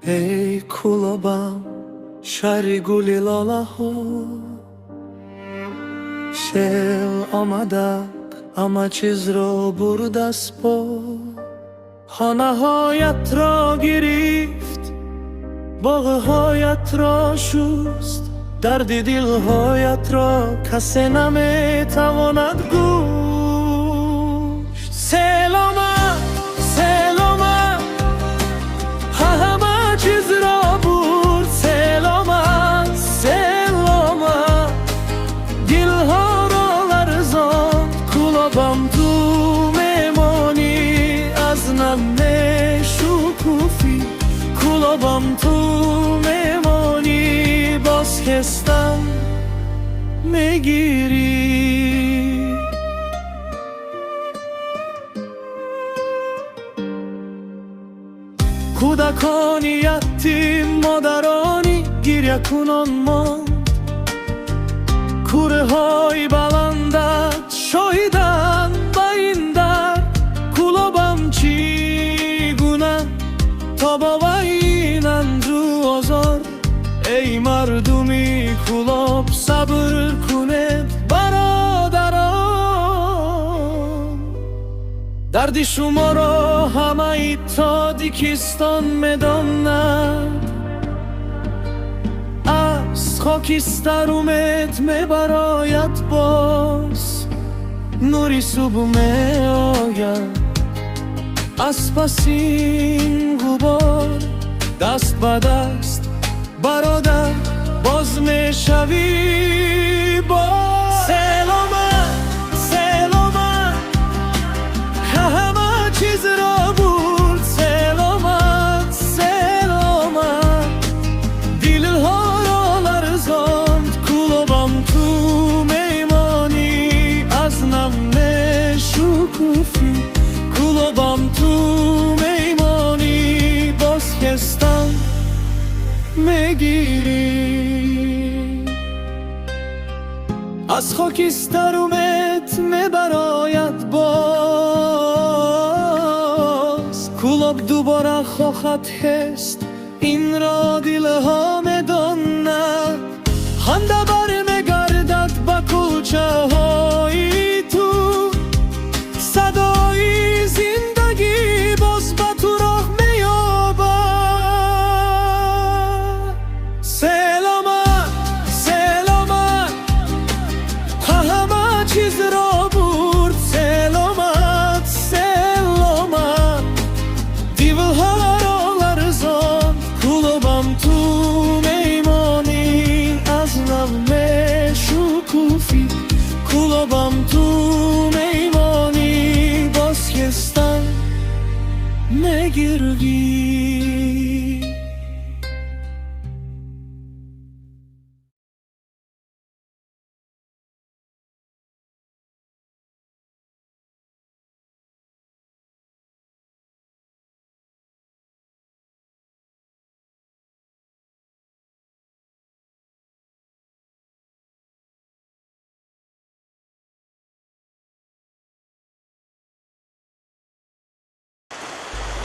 ای کلابم شهری گلی لاله ها شل آمده همه چیز را برد از پا خانه هایت را گرفت باغ هایت را شست درد دل هایت را کسی نمی تواند گوشت سیل آمد همه چیز را برد سیل آمد دل ها را لرزاند کلابم تو میمانی از نمی شکوفی کلابم تو میمانی باز خستم میگیری کودکانی یتیم مادرانی گریه کنان ماند کوره های بلندت شاهدند با این در کلابم چیگونه تا با این اندرو آزار ای مردمی کلاب صبر کنید برادران دردی شما را همه تاجیکستان میداند از خاکستر امید میبراید باز نوری صبح میآید از پس این غبار دست به دست برادر باز میشوی باز سیل آمد همه چیز را برد سیل آمد دل ها را لرزاند کلابم تو میمانی از نم شکوفی کلابم تو میمانی باز خستم میگیری از خاکستر امید میبراید باز کلاب دوباره خواهد هست این را دلها میداند خنده برمیگردد به کوچه های تو صدای زندگی باز به تو راه مییابد سیل آمد همه چیز را برد سیل آمد دیو ها را لرزاند کلابم تو میمانی از نم شکوفی کلابم تو میمانی باز خستم میگیری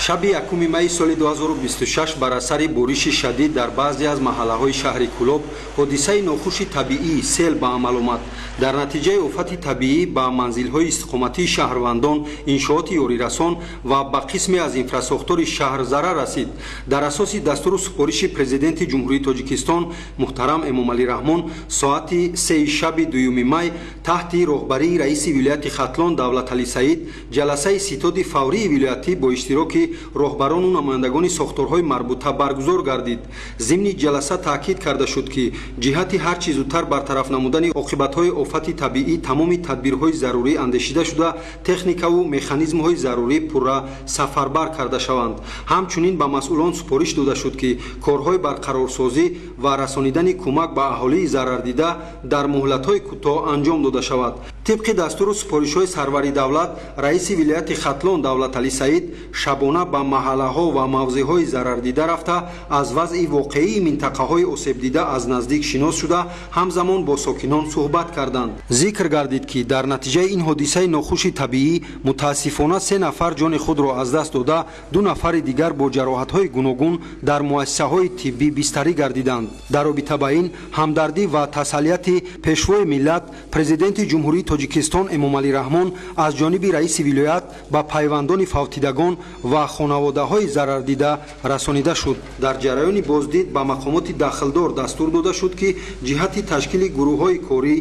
шаби 1 майи соли 2026 бар асари бориши шадид дар баъзе аз маҳаллаҳои шаҳри кӯлоб ҳодисаи нохуши табиӣ сел ба амал омад. дар натиҷаи офати табиӣ ба манзилҳои истиқоматии шаҳрвандон иншооти ёрирасон ва ба қисме аз инфрасохтори шаҳр зарар расид. дар асоси дастуру супориши президенти ҷумҳурии тоҷикистон муҳтарам эмомалӣ раҳмон соати 3 шаби 2 май таҳти роҳбарии раиси вилояти хатлон давлаталӣ саид ҷаласаи ситоди фаврии вилоятӣ бо иштироки роҳбарону намояндагони сохторҳои марбута баргузор гардид. зимни ҷаласа таъкид карда шуд ки ҷиҳати ҳар чӣ зудтар бартараф намудани оқибатҳои офати табиӣ тамоми тадбирҳои зарурӣ андешида шуда техникаву механизмҳои зарурӣ пурра сафарбар карда шаванд. ҳамчунин ба масъулон супориш дода шуд ки корҳои барқарорсозӣ ва расонидани кӯмак ба аҳолии зарардида дар муҳлатҳои кӯтоҳ анҷом дода шавад. тибқи дастуру супоришҳои сарвари давлат раиси вилояти хатлон давлаталӣ саид шабона ба маҳаллаҳо ва мавзеъҳои зарардида рафта аз вазъи воқеии минтақаҳои осебдида аз наздик шинос шуда ҳамзамон бо сокинон суҳбат карданд. Зикр гардид ки дар натиҷаи ин ҳодисаи нохуши табиӣ мутаассифона 3 нафар ҷони худро аз даст дода, 2 нафари дигар бо ҷароҳатҳои гуногун дар муассисаҳои тиббӣ бистарӣ гардиданд. дар робита ба ин ҳамдардӣ ва таслияти пешвои миллат президенти ҷумҳурии Тоҷикистон Эмомалӣ Раҳмон аз ҷониби раиси вилоят ба пайвандони фавтидагон ва хонаводаҳои зарардида расонида шуд. дар ҷараёни боздид ба мақомоти дахлдор дастур дода шуд ки ҷиҳати ташкили гурӯҳҳои корӣ